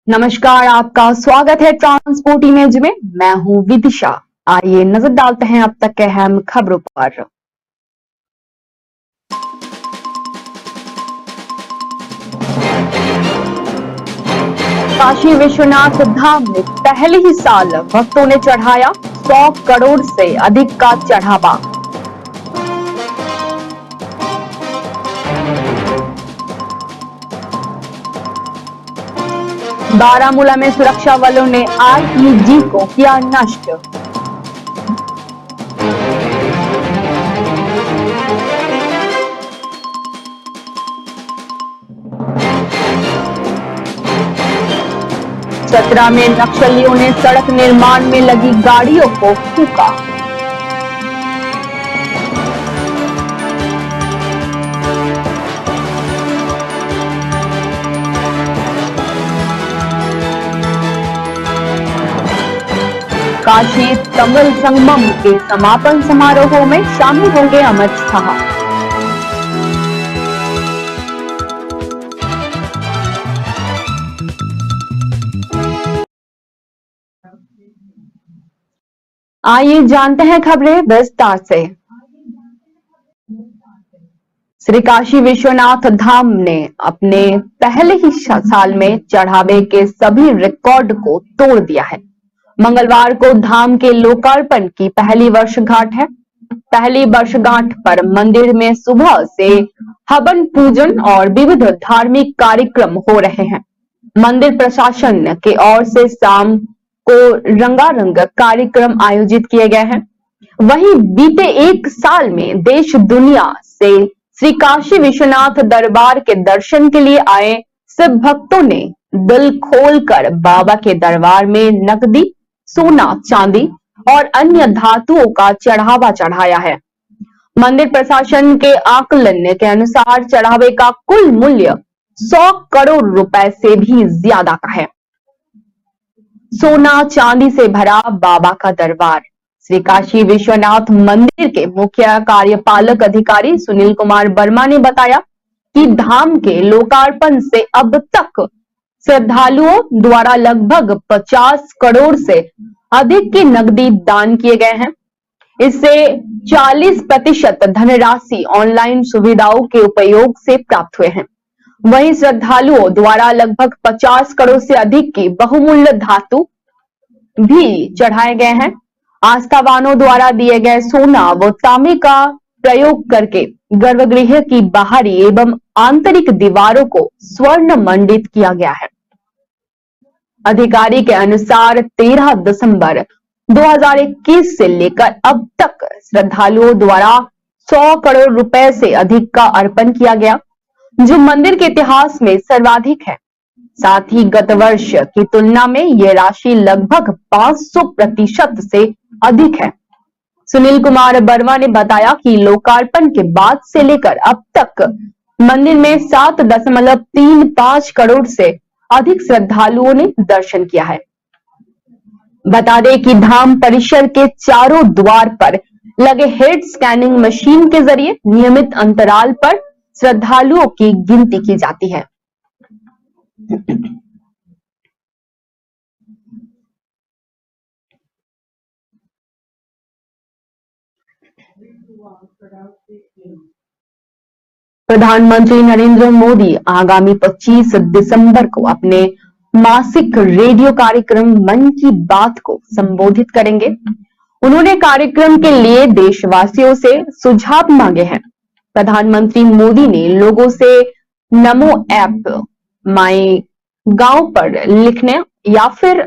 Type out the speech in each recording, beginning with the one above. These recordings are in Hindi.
नमस्कार, आपका स्वागत है ट्रांसपोर्ट इमेज में। मैं हूं विदिशा। आइए नजर डालते हैं अब तक के अहम खबरों पर। काशी विश्वनाथ धाम में पहले ही साल भक्तों ने चढ़ाया 100 करोड़ से अधिक का चढ़ावा। बारामूला में सुरक्षा बलों ने आईईडी को किया नष्ट। चतरा में नक्सलियों ने सड़क निर्माण में लगी गाड़ियों को फूंका। काशी तमिल संगमम के समापन समारोह में शामिल होंगे अमित शाह। आइए जानते हैं खबरें विस्तार से। श्री काशी विश्वनाथ धाम ने अपने पहले ही साल में चढ़ावे के सभी रिकॉर्ड को तोड़ दिया है। मंगलवार को धाम के लोकार्पण की पहली वर्षगांठ है। पहली वर्षगांठ पर मंदिर में सुबह से हवन पूजन और विविध धार्मिक कार्यक्रम हो रहे हैं। मंदिर प्रशासन की ओर से शाम को रंगारंग कार्यक्रम आयोजित किए गए हैं। वहीं बीते एक साल में देश दुनिया से श्री काशी विश्वनाथ दरबार के दर्शन के लिए आए सब भक्तों ने दिल खोलकर बाबा के दरबार में नकदी, सोना, चांदी और अन्य धातुओं का चढ़ावा चढ़ाया है। मंदिर प्रशासन के आकलन के अनुसार चढ़ावे का कुल मूल्य 100 करोड़ रुपए से भी ज्यादा का है। सोना चांदी से भरा बाबा का दरबार। श्री काशी विश्वनाथ मंदिर के मुख्य कार्यपालक अधिकारी सुनील कुमार वर्मा ने बताया कि धाम के लोकार्पण से अब तक श्रद्धालुओं द्वारा लगभग 50 करोड़ से अधिक की नकदी दान किए गए हैं। इससे 40% धनराशि ऑनलाइन सुविधाओं के उपयोग से प्राप्त हुए हैं। वहीं श्रद्धालुओं द्वारा लगभग 50 करोड़ से अधिक की बहुमूल्य धातु भी चढ़ाए गए हैं। आस्थावानों द्वारा दिए गए सोना व तांबे का प्रयोग करके गर्भगृह की बाहरी एवं आंतरिक दीवारों को स्वर्ण मंडित किया गया है। अधिकारी के अनुसार 13 दिसंबर 2021 से लेकर अब तक श्रद्धालुओं द्वारा 100 करोड़ रुपए से अधिक का अर्पण किया गया, जो मंदिर के इतिहास में सर्वाधिक है। साथ ही गत वर्ष की तुलना में यह राशि लगभग 500% से अधिक है। सुनील कुमार वर्मा ने बताया कि लोकार्पण के बाद से लेकर अब तक मंदिर में 7.35 करोड़ से अधिक श्रद्धालुओं ने दर्शन किया है। बता दें कि धाम परिसर के चारों द्वार पर लगे हेड स्कैनिंग मशीन के जरिए नियमित अंतराल पर श्रद्धालुओं की गिनती की जाती है। प्रधानमंत्री नरेंद्र मोदी आगामी 25 दिसंबर को अपने मासिक रेडियो कार्यक्रम मन की बात को संबोधित करेंगे। उन्होंने कार्यक्रम के लिए देशवासियों से सुझाव मांगे हैं। प्रधानमंत्री मोदी ने लोगों से नमो ऐप, माई गांव पर लिखने या फिर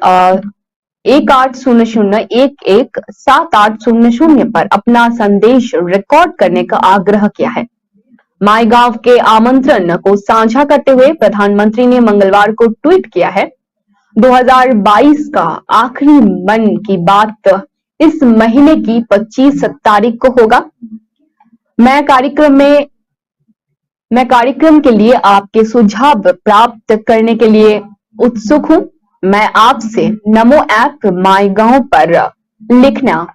1800117800 पर अपना संदेश रिकॉर्ड करने का आग्रह किया है। माई गांव के आमंत्रण को साझा करते हुए प्रधानमंत्री ने मंगलवार को ट्वीट किया है, 2022 का आखिरी मन की बात इस महीने की 25 तारीख को होगा। मैं कार्यक्रम के लिए आपके सुझाव प्राप्त करने के लिए उत्सुक हूं। मैं आपसे नमो ऐप, माई गांव पर लिखना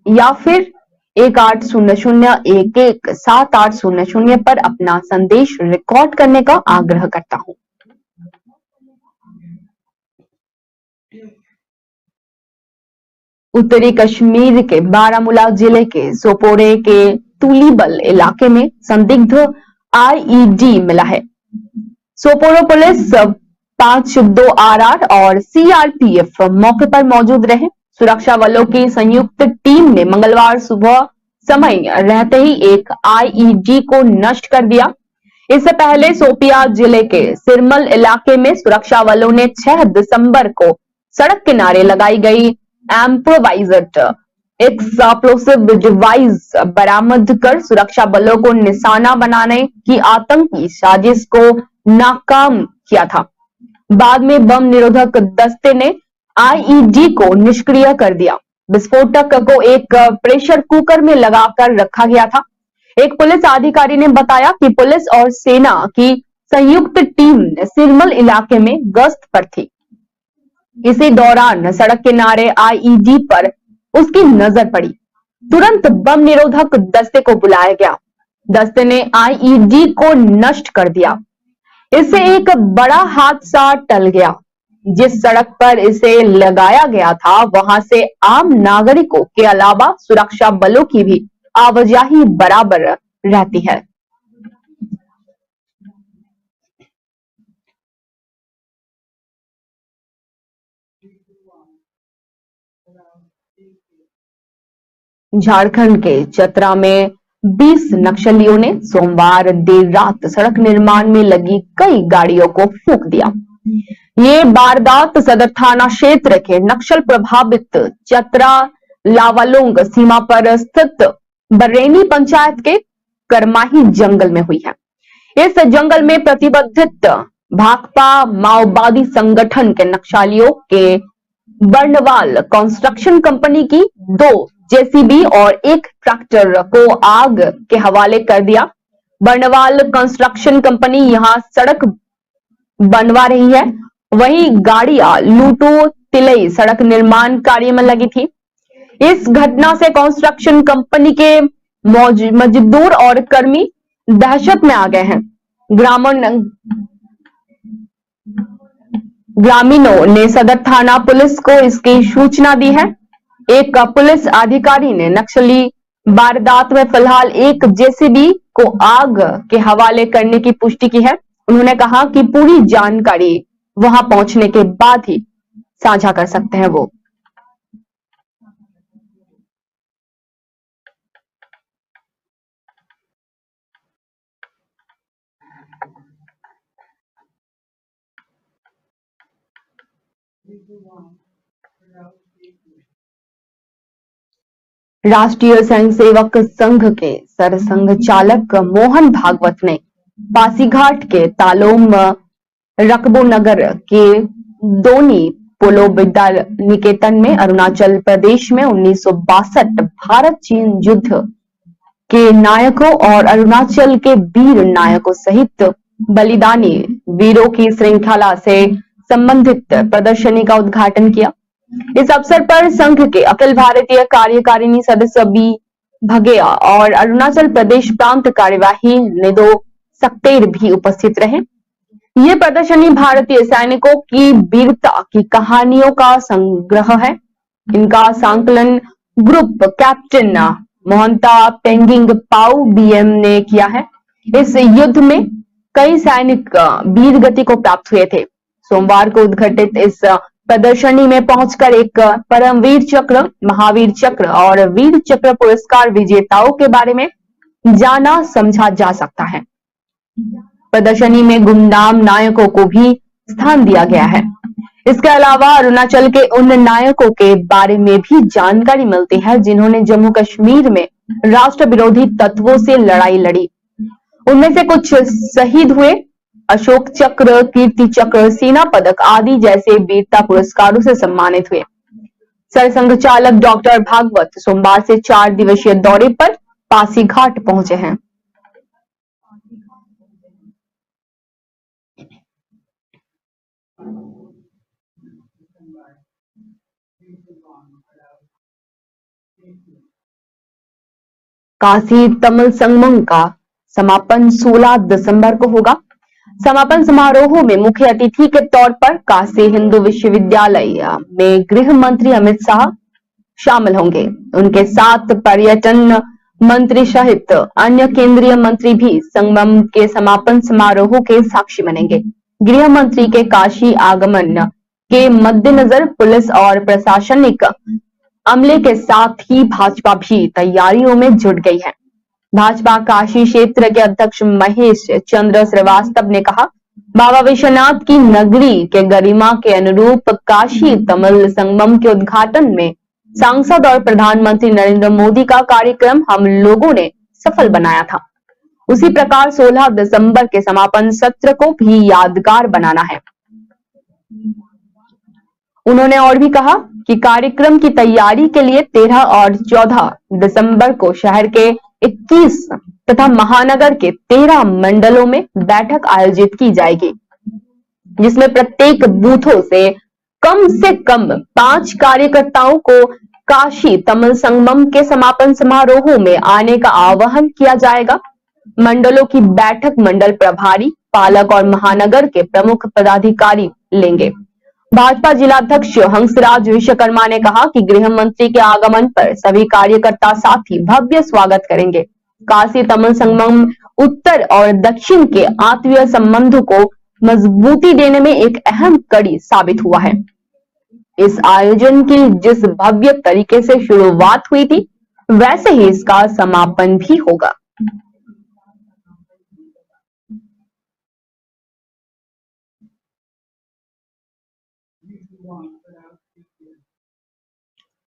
या फिर 1800117800 पर अपना संदेश रिकॉर्ड करने का आग्रह करता हूं। उत्तरी कश्मीर के बारामूला जिले के सोपोरे के तुलीबल इलाके में संदिग्ध आईईडी मिला है। सोपोरो पुलिस 5-2 और सीआरपीएफ मौके पर मौजूद रहे। सुरक्षा बलों की संयुक्त टीम ने मंगलवार सुबह समय रहते ही एक आईईडी को नष्ट कर दिया। इससे पहले शोपिया जिले के सिरमल इलाके में सुरक्षा बलों ने 6 दिसंबर को सड़क किनारे लगाई गई इम्प्रोवाइज्ड एक्सप्लोसिव डिवाइस बरामद कर सुरक्षा बलों को निशाना बनाने की आतंकी साजिश को नाकाम किया था। बाद में बम निरोधक दस्ते ने आईईडी को निष्क्रिय कर दिया। विस्फोटक को एक प्रेशर कुकर में लगाकर रखा गया था। एक पुलिस अधिकारी ने बताया कि पुलिस और सेना की संयुक्त टीम सिरमल इलाके में गश्त पर थी। इसी दौरान सड़क किनारे आईईडी पर उसकी नजर पड़ी। तुरंत बम निरोधक दस्ते को बुलाया गया। दस्ते ने आईईडी को नष्ट कर दिया। इससे एक बड़ा हादसा टल गया। जिस सड़क पर इसे लगाया गया था वहां से आम नागरिकों के अलावा सुरक्षा बलों की भी आवाजाही बराबर रहती है। झारखंड के चतरा में 20 नक्सलियों ने सोमवार देर रात सड़क निर्माण में लगी कई गाड़ियों को फूंक दिया। ये वारदात सदर थाना क्षेत्र के नक्सल प्रभावित चतरा लावालोंग सीमा पर स्थित बरेनी पंचायत के करमाही जंगल में हुई है। इस जंगल में प्रतिबंधित भाकपा माओवादी संगठन के नक्सलियों के बर्नवाल कंस्ट्रक्शन कंपनी की 2 जेसीबी और एक ट्रैक्टर को आग के हवाले कर दिया। बर्नवाल कंस्ट्रक्शन कंपनी यहां सड़क बनवा रही है, वहीं गाड़ियां लूटो तिलई सड़क निर्माण कार्य में लगी थी। इस घटना से कंस्ट्रक्शन कंपनी के मजदूर और कर्मी दहशत में आ गए हैं। ग्रामीणों ने सदर थाना पुलिस को इसकी सूचना दी है। एक पुलिस अधिकारी ने नक्सली वारदात में फिलहाल एक जेसीबी को आग के हवाले करने की पुष्टि की है। उन्होंने कहा कि पूरी जानकारी वहां पहुंचने के बाद ही साझा कर सकते हैं वो। राष्ट्रीय स्वयंसेवक संघ के सरसंघ चालक मोहन भागवत ने पासीघाट के तालोम रकबो नगर के दोनी पोलो विद्या निकेतन में अरुणाचल प्रदेश में 1962 भारत चीन युद्ध के नायकों और अरुणाचल के वीर नायकों सहित बलिदानी वीरों की श्रृंखला से संबंधित प्रदर्शनी का उद्घाटन किया। इस अवसर पर संघ के अखिल भारतीय कार्यकारिणी सदस्य बी भगेया और अरुणाचल प्रदेश प्रांत कार्यवाही निदो सक्तेर भी उपस्थित रहे। ये प्रदर्शनी भारतीय सैनिकों की वीरता की कहानियों का संग्रह है। इनका संकलन ग्रुप कैप्टन मोहंता पेंगिंग पाउ बीएम ने किया है। इस युद्ध में कई सैनिक वीर गति को प्राप्त हुए थे। सोमवार को उद्घाटित इस प्रदर्शनी में पहुंचकर एक परमवीर चक्र, महावीर चक्र और वीर चक्र पुरस्कार विजेताओं के बारे में जाना समझा जा सकता है। प्रदर्शनी में गुमनाम नायकों को भी स्थान दिया गया है। इसके अलावा अरुणाचल के उन नायकों के बारे में भी जानकारी मिलती है जिन्होंने जम्मू कश्मीर में राष्ट्र विरोधी तत्वों से लड़ाई लड़ी। उनमें से कुछ शहीद हुए। अशोक चक्र, कीर्ति चक्र, सेना पदक आदि जैसे वीरता पुरस्कारों से सम्मानित हुए। सरसंघ चालक डॉक्टर भागवत सोमवार से 4 दिवसीय दौरे पर पासीघाट पहुंचे हैं। काशी तमिल संगमम का समापन 16 दिसंबर को होगा। समापन समारोह में मुख्य अतिथि के तौर पर काशी हिंदू विश्वविद्यालय में गृह मंत्री अमित शाह, शामिल होंगे। उनके साथ पर्यटन मंत्री सहित अन्य केंद्रीय मंत्री भी संगम के समापन समारोह के साक्षी बनेंगे। गृह मंत्री के काशी आगमन के मद्देनजर पुलिस और प्रशासनिक अमले के साथ ही भाजपा भी तैयारियों में जुट गई है। भाजपा काशी क्षेत्र के अध्यक्ष महेश चंद्र श्रीवास्तव ने कहा, बाबा विश्वनाथ की नगरी के गरिमा के अनुरूप काशी तमिल संगमम के उद्घाटन में सांसद और प्रधानमंत्री नरेंद्र मोदी का कार्यक्रम हम लोगों ने सफल बनाया था। उसी प्रकार 16 दिसंबर के समापन सत्र को भी यादगार बनाना है। उन्होंने और भी कहा कि कार्यक्रम की तैयारी के लिए 13 और 14 दिसंबर को शहर के 21 तथा महानगर के 13 मंडलों में बैठक आयोजित की जाएगी, जिसमें प्रत्येक बूथों से कम 5 कार्यकर्ताओं को काशी तमिल संगमम के समापन समारोह में आने का आह्वान किया जाएगा। मंडलों की बैठक मंडल प्रभारी, पालक और महानगर के प्रमुख पदाधिकारी लेंगे। भाजपा जिलाध्यक्ष हंसराज विश्वकर्मा ने कहा कि गृह मंत्री के आगमन पर सभी कार्यकर्ता साथी भव्य स्वागत करेंगे। काशी तमिल संगमम उत्तर और दक्षिण के आत्मीय संबंधों को मजबूती देने में एक अहम कड़ी साबित हुआ है। इस आयोजन की जिस भव्य तरीके से शुरुआत हुई थी, वैसे ही इसका समापन भी होगा।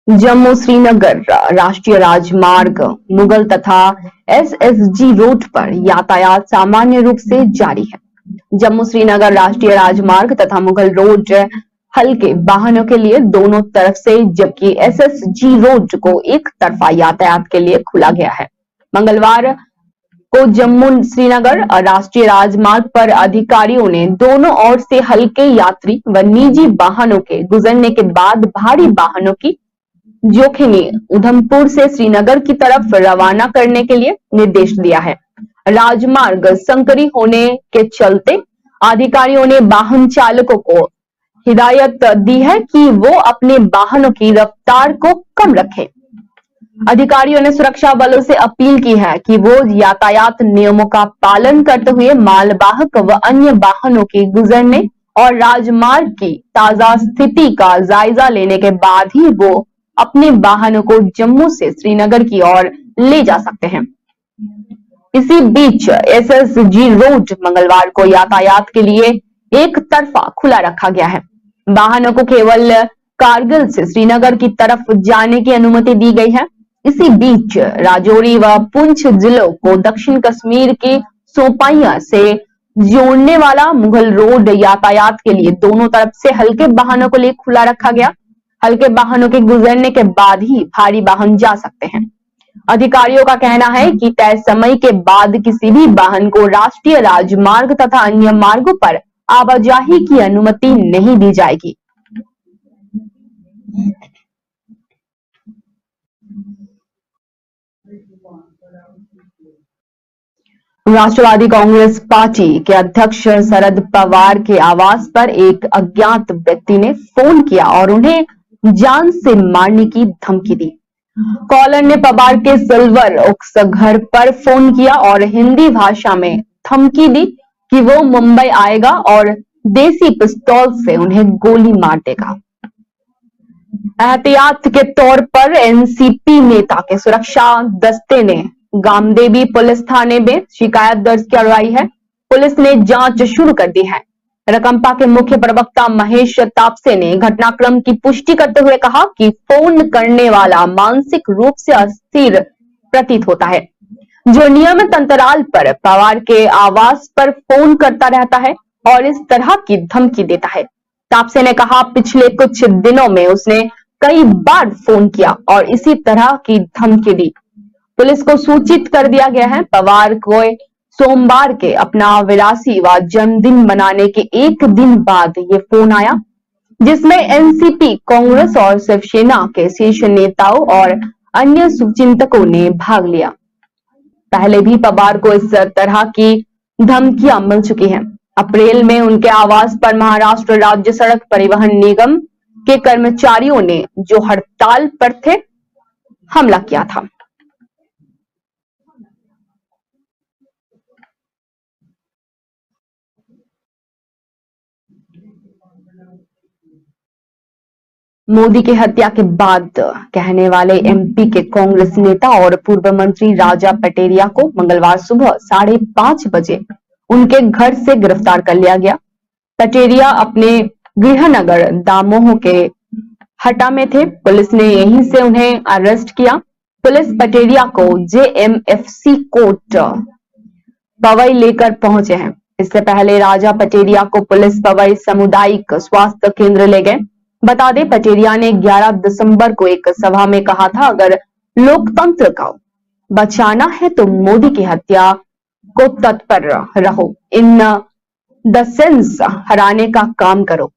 जम्मू श्रीनगर राष्ट्रीय राजमार्ग मुगल तथा एसएसजी रोड पर यातायात सामान्य रूप से जारी है। जम्मू श्रीनगर राष्ट्रीय राजमार्ग तथा मुगल रोड हल्के वाहनों के लिए दोनों तरफ से, जबकि एसएसजी रोड को एक तरफा यातायात के लिए खुला गया है। मंगलवार को जम्मू श्रीनगर राष्ट्रीय राजमार्ग पर अधिकारियों ने दोनों ओर से हल्के यात्री व निजी वाहनों के गुजरने के बाद भारी वाहनों की जोखिमी उधमपुर से श्रीनगर की तरफ रवाना करने के लिए निर्देश दिया है। राजमार्ग संकरी होने के चलते अधिकारियों ने वाहन चालकों को हिदायत दी है कि वो अपने वाहनों की रफ्तार को कम रखें। अधिकारियों ने सुरक्षा बलों से अपील की है कि वो यातायात नियमों का पालन करते हुए मालवाहक व अन्य वाहनों के गुजरने और राजमार्ग की ताजा स्थिति का जायजा लेने के बाद ही वो अपने वाहनों को जम्मू से श्रीनगर की ओर ले जा सकते हैं। इसी बीच एसएसजी रोड मंगलवार को यातायात के लिए एक तरफा खुला रखा गया है। वाहनों को केवल कारगिल से श्रीनगर की तरफ जाने की अनुमति दी गई है। इसी बीच राजौरी व पुंछ जिलों को दक्षिण कश्मीर की सोपाइया से जोड़ने वाला मुगल रोड यातायात के लिए दोनों तरफ से हल्के वाहनों को लिए खुला रखा गया। हल्के वाहनों के गुजरने के बाद ही भारी वाहन जा सकते हैं। अधिकारियों का कहना है कि तय समय के बाद किसी भी वाहन को राष्ट्रीय राजमार्ग तथा अन्य मार्गों पर आवाजाही की अनुमति नहीं दी जाएगी। राष्ट्रवादी कांग्रेस पार्टी के अध्यक्ष शरद पवार के आवास पर एक अज्ञात व्यक्ति ने फोन किया और उन्हें जान से मारने की धमकी दी। कॉलर ने पवार के सिल्वर ओक्स घर पर फोन किया और हिंदी भाषा में धमकी दी कि वो मुंबई आएगा और देसी पिस्तौल से उन्हें गोली मार देगा। एहतियात के तौर पर एनसीपी नेता के सुरक्षा दस्ते ने गामदेवी पुलिस थाने में शिकायत दर्ज करवाई है। पुलिस ने जांच शुरू कर दी है। रकमपा के मुख्य प्रवक्ता महेश तापसे ने घटनाक्रम की पुष्टि करते हुए कहा कि फोन करने वाला मानसिक रूप से अस्थिर प्रतीत होता है, जो नियमित अंतराल पर पवार के आवास पर फोन करता रहता है और इस तरह की धमकी देता है। तापसे ने कहा, पिछले कुछ दिनों में उसने कई बार फोन किया और इसी तरह की धमकी दी। पुलिस को सूचित कर दिया गया है। पवार को सोमवार के अपना 82वां जन्मदिन मनाने के एक दिन बाद ये फोन आया, जिसमें एनसीपी, कांग्रेस और शिवसेना के शीर्ष नेताओं और अन्य शुभचिंतकों ने भाग लिया। पहले भी पवार को इस तरह की धमकियां मिल चुकी हैं। अप्रैल में उनके आवास पर महाराष्ट्र राज्य सड़क परिवहन निगम के कर्मचारियों ने जो हड़ताल पर थे हमला किया था। मोदी की हत्या के बाद कहने वाले एमपी के कांग्रेस नेता और पूर्व मंत्री राजा पटेरिया को मंगलवार सुबह 5:30 बजे उनके घर से गिरफ्तार कर लिया गया। पटेरिया अपने गृहनगर दामोह के हटा में थे। पुलिस ने यहीं से उन्हें अरेस्ट किया। पुलिस पटेरिया को जेएमएफसी कोर्ट पवई लेकर पहुंचे हैं। इससे पहले राजा पटेरिया को पुलिस पवई सामुदायिक स्वास्थ्य केंद्र ले गए। बता दें, पटेरिया ने 11 दिसंबर को एक सभा में कहा था, अगर लोकतंत्र को बचाना है तो मोदी की हत्या को तत्पर रहो, इन द सेंस हराने का काम करो।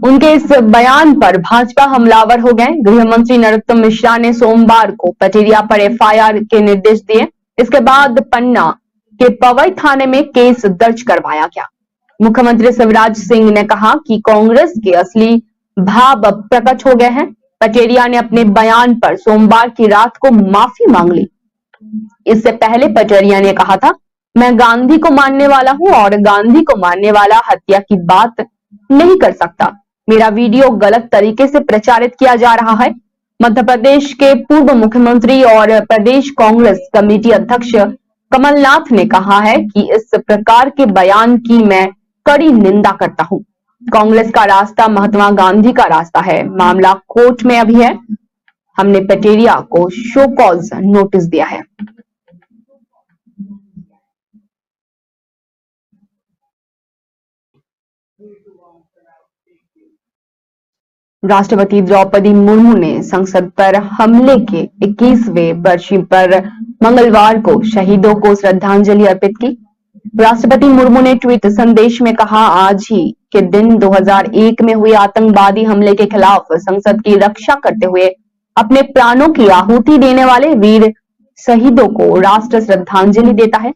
उनके इस बयान पर भाजपा हमलावर हो गए। गृह मंत्री नरोत्तम मिश्रा ने सोमवार को पटेरिया पर एफआईआर के निर्देश दिए। इसके बाद पन्ना के पवई थाने में केस दर्ज करवाया गया। मुख्यमंत्री शिवराज सिंह ने कहा कि कांग्रेस के असली भाव प्रकट हो गए हैं। पटेरिया ने अपने बयान पर सोमवार की रात को माफी मांग ली। इससे पहले पटेरिया ने कहा था, मैं गांधी को मानने वाला हूं और गांधी को मानने वाला हत्या की बात नहीं कर सकता। मेरा वीडियो गलत तरीके से प्रचारित किया जा रहा है। मध्य प्रदेश के पूर्व मुख्यमंत्री और प्रदेश कांग्रेस कमेटी अध्यक्ष कमलनाथ ने कहा है कि इस प्रकार के बयान की मैं कड़ी निंदा करता हूं। कांग्रेस का रास्ता महात्मा गांधी का रास्ता है। मामला कोर्ट में अभी है। हमने पटेरिया को शो कॉज नोटिस दिया है। राष्ट्रपति द्रौपदी मुर्मू ने संसद पर हमले के 21वें वर्षी पर मंगलवार को शहीदों को श्रद्धांजलि अर्पित की। राष्ट्रपति मुर्मू ने ट्वीट संदेश में कहा, आज ही के दिन 2001 में हुए आतंकवादी हमले के खिलाफ संसद की रक्षा करते हुए अपने प्राणों की आहुति देने वाले वीर शहीदों को राष्ट्र श्रद्धांजलि देता है।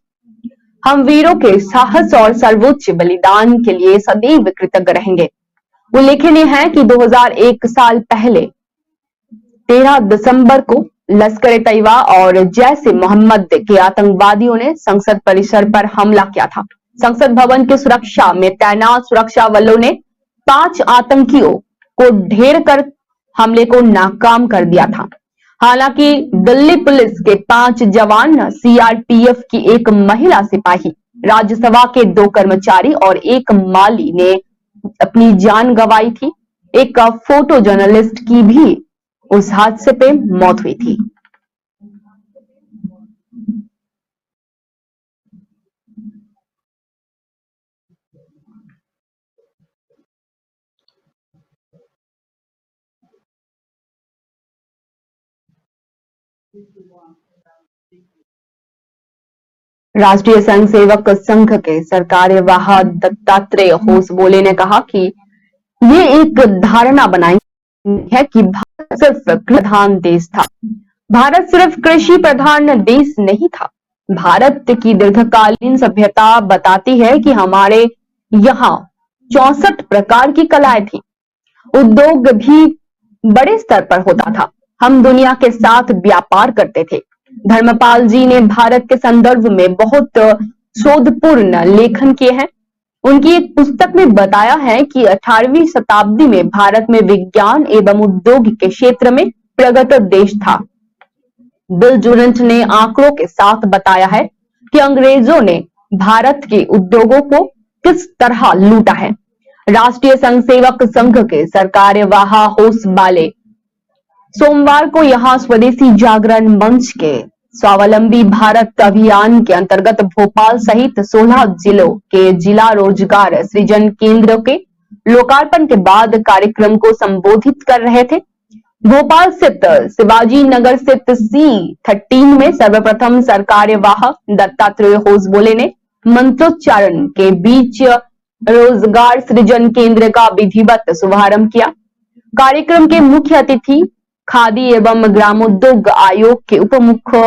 हम वीरों के साहस और सर्वोच्च बलिदान के लिए सदैव कृतज्ञ रहेंगे। उल्लेखनीय है कि 2001 साल पहले 13 दिसंबर को लश्कर-ए-तैयबा और जैश-ए-मोहम्मद के आतंकवादियों ने संसद परिसर पर हमला किया था। संसद भवन की सुरक्षा में तैनात सुरक्षा बलों ने 5 आतंकियों को ढेर कर हमले को नाकाम कर दिया था। हालांकि दिल्ली पुलिस के 5 जवान, सीआरपीएफ की एक महिला सिपाही, राज्यसभा के 2 कर्मचारी और एक माली ने अपनी जान गंवाई थी। एक फोटो जर्नलिस्ट की भी उस हादसे पे मौत हुई थी। राष्ट्रीय संघ सेवक संघ के सरकार्यवाह दत्तात्रेय होसबोले ने कहा कि ये एक धारणा बनाई है कि भारत सिर्फ प्रधान देश था। भारत सिर्फ कृषि प्रधान देश नहीं था। भारत की दीर्घकालीन सभ्यता बताती है कि हमारे यहाँ 64 प्रकार की कलाएं थी। उद्योग भी बड़े स्तर पर होता था। हम दुनिया के साथ व्यापार करते थे। धर्मपाल जी ने भारत के संदर्भ में बहुत शोधपूर्ण लेखन किए हैं। उनकी एक पुस्तक में बताया है कि 18वीं शताब्दी में भारत में विज्ञान एवं उद्योग के क्षेत्र में प्रगत देश था। बिल जुरंट ने आंकड़ों के साथ बताया है कि अंग्रेजों ने भारत के उद्योगों को किस तरह लूटा है। राष्ट्रीय संघ सेवक संघ के सरकार्यवाह होसबाले सोमवार को यहां स्वदेशी जागरण मंच के स्वावलंबी भारत अभियान के अंतर्गत भोपाल सहित 16 जिलों के जिला रोजगार सृजन केंद्रों के लोकार्पण के बाद कार्यक्रम को संबोधित कर रहे थे। भोपाल स्थित शिवाजी नगर स्थित C13 में सर्वप्रथम सरकार्यवाह दत्तात्रेय होसबोले ने मंत्रोच्चारण के बीच रोजगार सृजन केंद्र का विधिवत शुभारंभ किया। कार्यक्रम के मुख्य अतिथि खादी एवं ग्रामोद्योग आयोग के उप मुख्य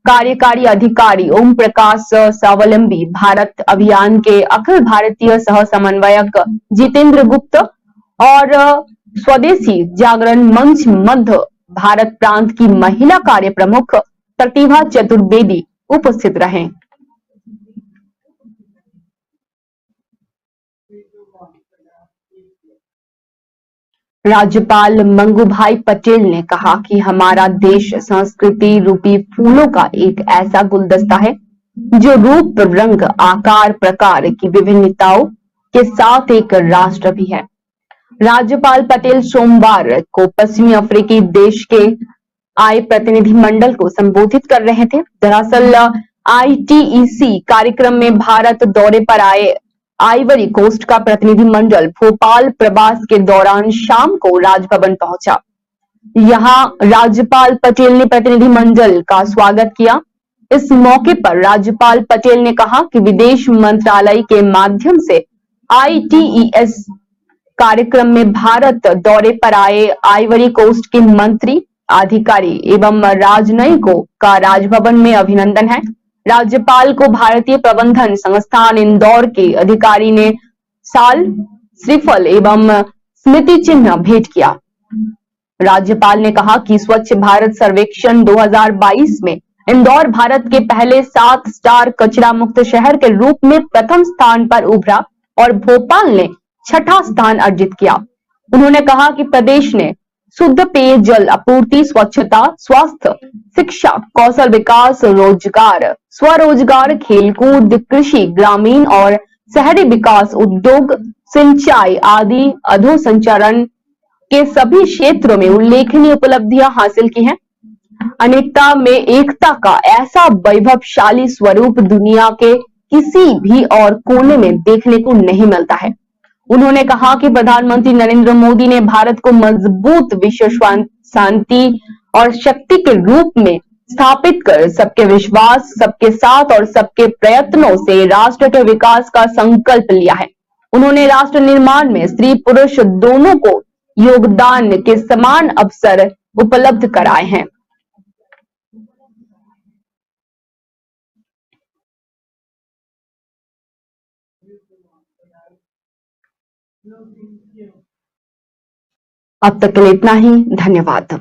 कार्यकारी अधिकारी ओम प्रकाश स्वावलंबी भारत अभियान के अखिल भारतीय सह समन्वयक जितेंद्र गुप्त और स्वदेशी जागरण मंच मध्य भारत प्रांत की महिला कार्य प्रमुख प्रतिभा चतुर्वेदी उपस्थित रहे। राज्यपाल मंगूभाई पटेल ने कहा कि हमारा देश संस्कृति रूपी फूलों का एक ऐसा गुलदस्ता है जो रूप रंग आकार प्रकार की विभिन्नताओं के साथ एक राष्ट्र भी है। राज्यपाल पटेल सोमवार को पश्चिमी अफ्रीकी देश के आए प्रतिनिधि मंडल को संबोधित कर रहे थे। दरअसल ITEC कार्यक्रम में भारत दौरे पर आए आइवरी कोस्ट का प्रतिनिधि मंडल भोपाल प्रवास के दौरान शाम को राजभवन पहुंचा। यहां राज्यपाल पटेल ने प्रतिनिधि मंडल का स्वागत किया। इस मौके पर राज्यपाल पटेल ने कहा कि विदेश मंत्रालय के माध्यम से ITES कार्यक्रम में भारत दौरे पर आए आइवरी कोस्ट के मंत्री अधिकारी एवं राजनयिकों का राजभवन में अभिनंदन है। राज्यपाल को भारतीय प्रबंधन संस्थान इंदौर के अधिकारी ने साल श्रीफल एवं स्मृति चिन्ह भेंट किया। राज्यपाल ने कहा कि स्वच्छ भारत सर्वेक्षण 2022 में इंदौर भारत के पहले 7 स्टार कचरा मुक्त शहर के रूप में प्रथम स्थान पर उभरा और भोपाल ने छठा स्थान अर्जित किया। उन्होंने कहा कि प्रदेश ने शुद्ध पेयजल आपूर्ति, स्वच्छता, स्वास्थ्य, शिक्षा, कौशल विकास, रोजगार, स्वरोजगार, खेलकूद, कृषि, ग्रामीण और शहरी विकास, उद्योग, सिंचाई आदि अधोसंचारण के सभी क्षेत्रों में उल्लेखनीय उपलब्धियां हासिल की हैं। अनेकता में एकता का ऐसा वैभवशाली स्वरूप दुनिया के किसी भी और कोने में देखने को नहीं मिलता है। उन्होंने कहा कि प्रधानमंत्री नरेंद्र मोदी ने भारत को मजबूत विश्व शांति और शक्ति के रूप में स्थापित कर सबके विश्वास, सबके साथ और सबके प्रयत्नों से राष्ट्र के विकास का संकल्प लिया है। उन्होंने राष्ट्र निर्माण में स्त्री पुरुष दोनों को योगदान के समान अवसर उपलब्ध कराए हैं। अब तक के लिए इतना ही। धन्यवाद।